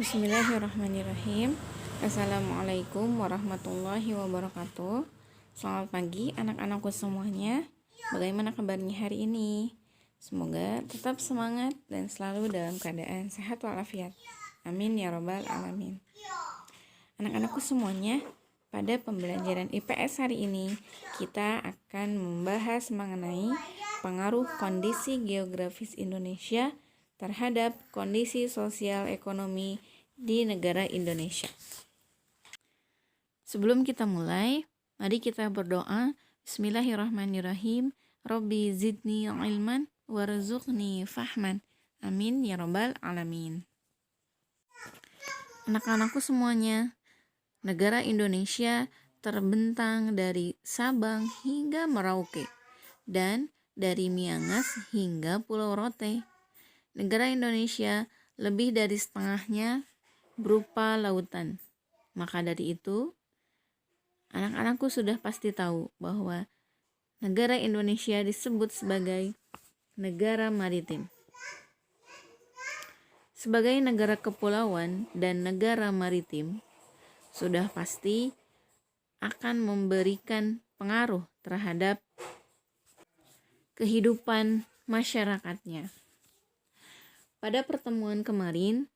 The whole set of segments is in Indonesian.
Bismillahirrahmanirrahim. Assalamualaikum warahmatullahi wabarakatuh. Selamat pagi anak-anakku semuanya. Bagaimana kabarnya hari ini? Semoga tetap semangat dan selalu dalam keadaan sehat walafiat. Amin ya robbal alamin. Anak-anakku semuanya, pada pembelajaran IPS hari ini kita akan membahas mengenai pengaruh kondisi geografis Indonesia terhadap kondisi sosial ekonomi di negara Indonesia. Sebelum kita mulai, mari kita berdoa. Bismillahirrahmanirrahim. Rabbi zidni ilman warzuqni fahman. Amin ya rabbal alamin. Anak-anakku semuanya, negara Indonesia terbentang dari Sabang hingga Merauke dan dari Miangas hingga Pulau Rote. Negara Indonesia lebih dari setengahnya berupa lautan. Maka dari itu, anak-anakku sudah pasti tahu bahwa negara Indonesia disebut sebagai negara maritim. Sebagai negara kepulauan dan negara maritim, sudah pasti akan memberikan pengaruh terhadap kehidupan masyarakatnya. Pada pertemuan kemarin,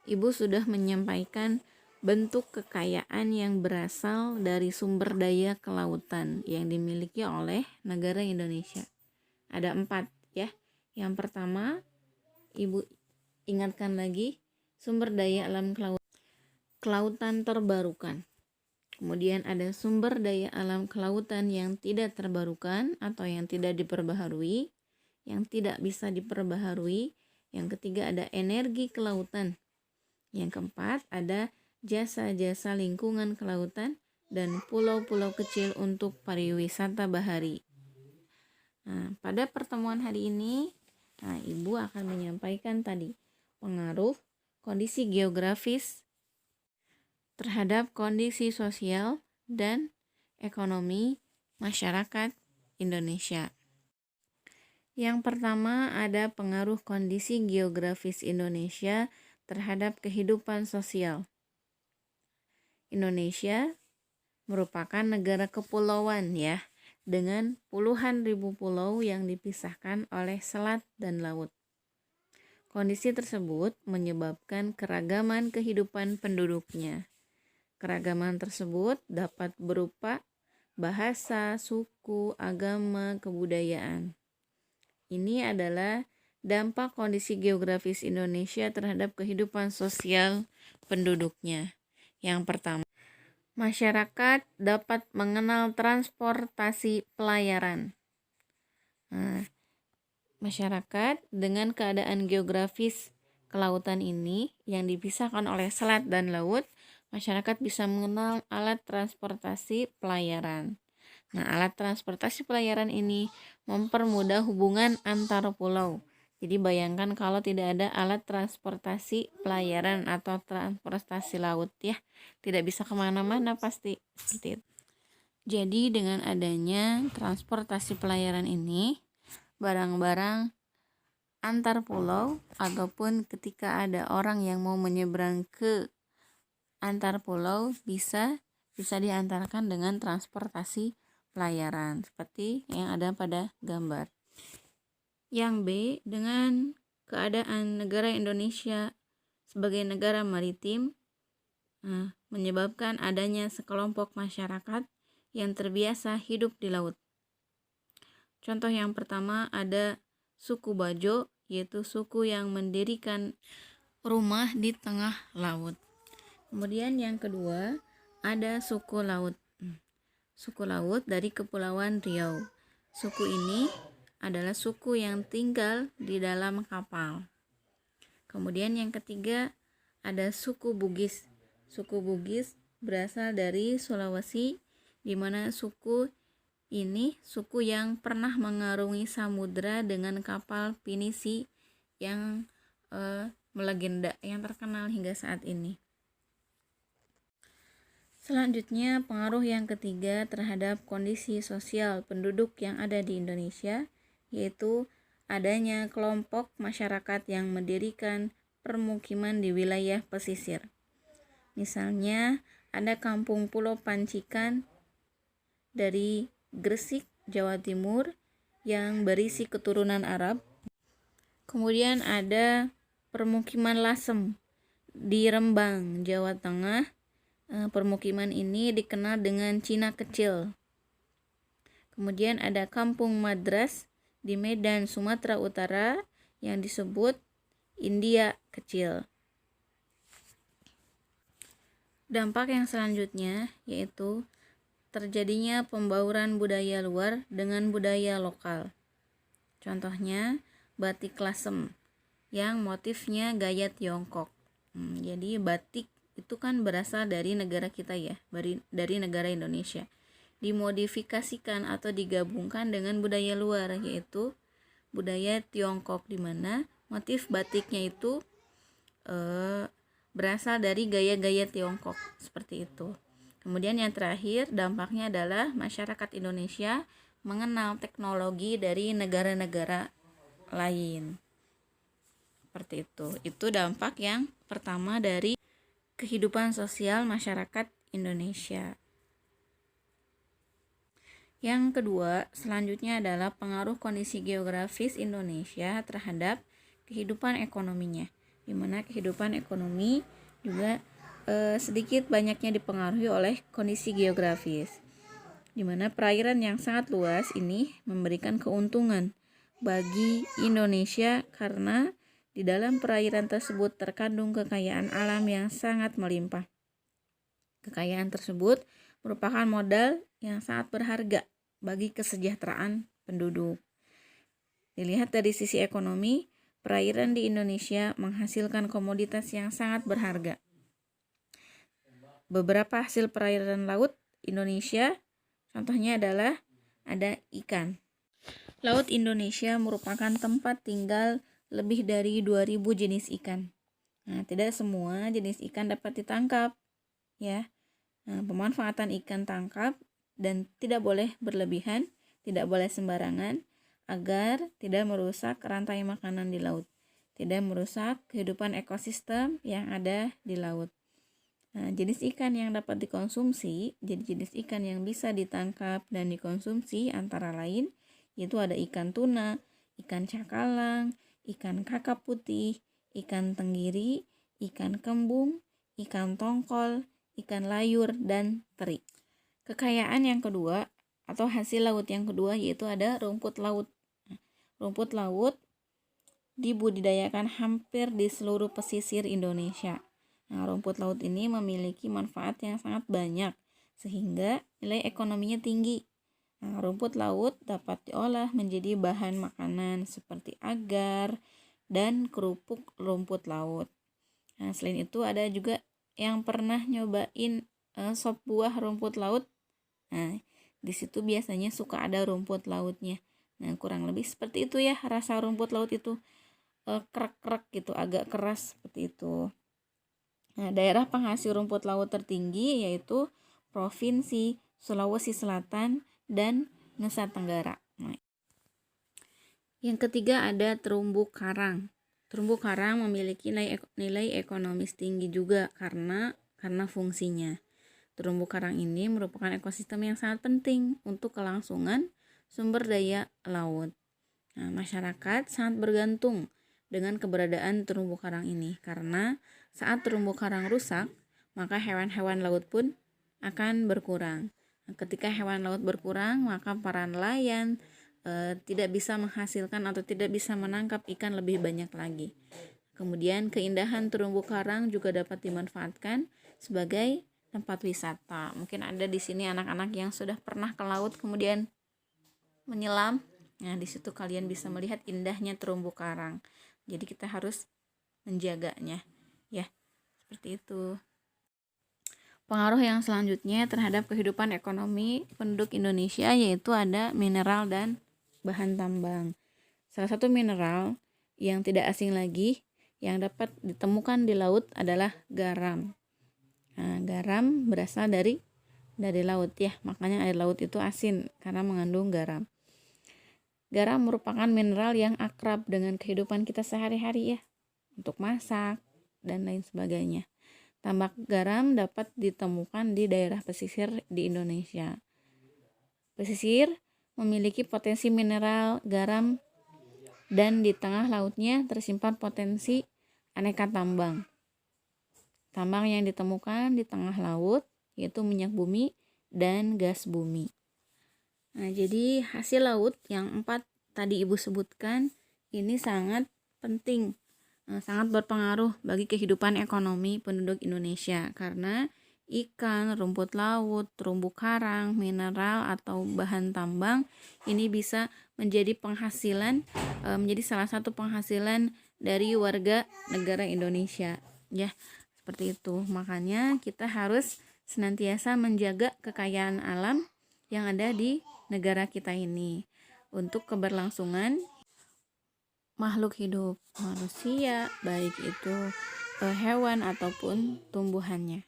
Ibu sudah menyampaikan bentuk kekayaan yang berasal dari sumber daya kelautan yang dimiliki oleh negara Indonesia. Ada 4 ya. Yang pertama, Ibu ingatkan lagi, sumber daya alam kelautan terbarukan. Kemudian ada sumber daya alam kelautan yang tidak terbarukan atau yang tidak diperbaharui, yang tidak bisa diperbaharui. Yang ketiga ada energi kelautan. Yang keempat ada jasa-jasa lingkungan kelautan dan pulau-pulau kecil untuk pariwisata bahari. Pada pertemuan hari ini, Ibu akan menyampaikan tadi pengaruh kondisi geografis terhadap kondisi sosial dan ekonomi masyarakat Indonesia. Yang pertama ada pengaruh kondisi geografis Indonesia terhadap kehidupan sosial. Indonesia merupakan negara kepulauan ya, dengan puluhan ribu pulau yang dipisahkan oleh selat dan laut. Kondisi tersebut menyebabkan keragaman kehidupan penduduknya. Keragaman tersebut dapat berupa bahasa, suku, agama, kebudayaan. Ini adalah dampak kondisi geografis Indonesia terhadap kehidupan sosial penduduknya. Yang pertama, masyarakat dapat mengenal transportasi pelayaran. Masyarakat dengan keadaan geografis kelautan ini yang dipisahkan oleh selat dan laut, masyarakat bisa mengenal alat transportasi pelayaran. Alat transportasi pelayaran ini mempermudah hubungan antar pulau. Jadi bayangkan kalau tidak ada alat transportasi pelayaran atau transportasi laut ya, tidak bisa kemana-mana pasti seperti itu. Jadi dengan adanya transportasi pelayaran ini, barang-barang antar pulau ataupun ketika ada orang yang mau menyeberang ke antar pulau bisa diantarkan dengan transportasi pelayaran seperti yang ada pada gambar. Yang B, dengan keadaan negara Indonesia sebagai negara maritim menyebabkan adanya sekelompok masyarakat yang terbiasa hidup di laut. Contoh yang pertama ada suku Bajo, yaitu suku yang mendirikan rumah di tengah laut. Kemudian yang kedua ada suku laut. Suku laut dari Kepulauan Riau. Suku ini adalah suku yang tinggal di dalam kapal. Kemudian yang ketiga ada suku Bugis. Suku Bugis berasal dari Sulawesi, di mana suku ini suku yang pernah mengarungi samudra dengan kapal pinisi yang melegenda, yang terkenal hingga saat ini. Selanjutnya, pengaruh yang ketiga terhadap kondisi sosial penduduk yang ada di Indonesia, yaitu adanya kelompok masyarakat yang mendirikan permukiman di wilayah pesisir. Misalnya ada kampung Pulau Pancikan dari Gresik, Jawa Timur yang berisi keturunan Arab. Kemudian ada permukiman Lasem di Rembang, Jawa Tengah. Permukiman ini dikenal dengan Cina kecil. Kemudian ada kampung Madras di Medan, Sumatera Utara yang disebut India kecil. Dampak yang selanjutnya yaitu terjadinya pembauran budaya luar dengan budaya lokal. Contohnya batik Lasem yang motifnya gaya Tiongkok. Jadi batik itu kan berasal dari negara kita ya, dari negara Indonesia. Dimodifikasikan atau digabungkan dengan budaya luar, yaitu budaya Tiongkok, di mana motif batiknya itu berasal dari gaya-gaya Tiongkok seperti itu. Kemudian yang terakhir, dampaknya adalah masyarakat Indonesia mengenal teknologi dari negara-negara lain. Seperti itu. Itu dampak yang pertama dari kehidupan sosial masyarakat Indonesia. Yang kedua, selanjutnya adalah pengaruh kondisi geografis Indonesia terhadap kehidupan ekonominya, di mana kehidupan ekonomi juga sedikit banyaknya dipengaruhi oleh kondisi geografis, di mana perairan yang sangat luas ini memberikan keuntungan bagi Indonesia karena di dalam perairan tersebut terkandung kekayaan alam yang sangat melimpah. Kekayaan tersebut merupakan modal yang sangat berharga bagi kesejahteraan penduduk. Dilihat dari sisi ekonomi, perairan di Indonesia menghasilkan komoditas yang sangat berharga. Beberapa hasil perairan laut Indonesia, contohnya adalah ada ikan. Laut Indonesia merupakan tempat tinggal lebih dari 2.000 jenis ikan. Nah, tidak semua jenis ikan dapat ditangkap, ya. Pemanfaatan ikan tangkap dan tidak boleh berlebihan, tidak boleh sembarangan, agar tidak merusak rantai makanan di laut, tidak merusak kehidupan ekosistem yang ada di laut. Nah, jenis ikan yang dapat dikonsumsi, jadi jenis ikan yang bisa ditangkap dan dikonsumsi antara lain yaitu ada ikan tuna, ikan cakalang, ikan kakap putih, ikan tenggiri, ikan kembung, ikan tongkol, ikan layur, dan teri. Kekayaan yang kedua atau hasil laut yang kedua yaitu ada rumput laut. Rumput laut dibudidayakan hampir di seluruh pesisir Indonesia. Nah, rumput laut ini memiliki manfaat yang sangat banyak sehingga nilai ekonominya tinggi. Nah, rumput laut dapat diolah menjadi bahan makanan seperti agar dan kerupuk rumput laut. Nah, selain itu ada juga yang pernah nyobain sop buah rumput laut. Nah, di situ biasanya suka ada rumput lautnya. Nah, kurang lebih seperti itu ya rasa rumput laut itu, krek-krek gitu, agak keras seperti itu. Nah, daerah penghasil rumput laut tertinggi yaitu Provinsi Sulawesi Selatan dan Nusa Tenggara. Nah, yang ketiga ada terumbu karang. Terumbu karang memiliki nilai ekonomis tinggi juga karena fungsinya. Terumbu karang ini merupakan ekosistem yang sangat penting untuk kelangsungan sumber daya laut. Nah, masyarakat sangat bergantung dengan keberadaan terumbu karang ini karena saat terumbu karang rusak, maka hewan-hewan laut pun akan berkurang. Nah, ketika hewan laut berkurang, maka para nelayan tidak bisa menghasilkan atau tidak bisa menangkap ikan lebih banyak lagi. Kemudian keindahan terumbu karang juga dapat dimanfaatkan sebagai tempat wisata. Mungkin ada di sini anak-anak yang sudah pernah ke laut kemudian menyelam. Nah, di situ kalian bisa melihat indahnya terumbu karang. Jadi kita harus menjaganya, ya. Seperti itu. Pengaruh yang selanjutnya terhadap kehidupan ekonomi penduduk Indonesia yaitu ada mineral dan bahan tambang. Salah satu mineral yang tidak asing lagi yang dapat ditemukan di laut adalah garam. Nah, garam berasal dari laut ya, makanya air laut itu asin karena mengandung garam. Garam merupakan mineral yang akrab dengan kehidupan kita sehari-hari ya. untuk masak, dan lain sebagainya. Tambak garam dapat ditemukan di daerah pesisir di Indonesia. Pesisir memiliki potensi mineral garam dan di tengah lautnya tersimpan potensi aneka tambang. Tambang yang ditemukan di tengah laut yaitu minyak bumi dan gas bumi. Nah, jadi hasil laut yang 4 tadi Ibu sebutkan ini sangat penting, sangat berpengaruh bagi kehidupan ekonomi penduduk Indonesia karena ikan, rumput laut, terumbu karang, mineral atau bahan tambang ini bisa menjadi penghasilan, menjadi salah satu penghasilan dari warga negara Indonesia, ya. Seperti itu. Makanya kita harus senantiasa menjaga kekayaan alam yang ada di negara kita ini untuk keberlangsungan makhluk hidup manusia, baik itu hewan ataupun tumbuhannya.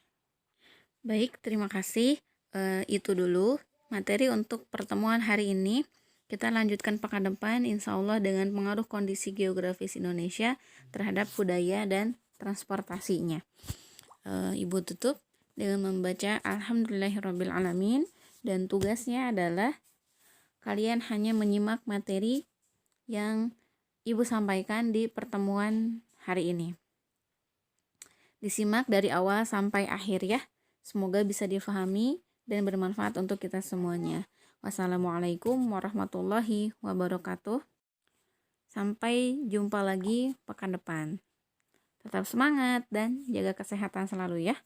Baik, terima kasih. Itu dulu materi untuk pertemuan hari ini. Kita lanjutkan pekan depan insya Allah dengan pengaruh kondisi geografis Indonesia terhadap budaya dan transportasinya. Ibu tutup dengan membaca Alhamdulillahirrabbilalamin, dan tugasnya adalah kalian hanya menyimak materi yang Ibu sampaikan di pertemuan hari ini. Disimak dari awal sampai akhir ya. Semoga bisa difahami dan bermanfaat untuk kita semuanya. Wassalamualaikum warahmatullahi wabarakatuh. Sampai jumpa lagi pekan depan. Tetap semangat dan jaga kesehatan selalu ya.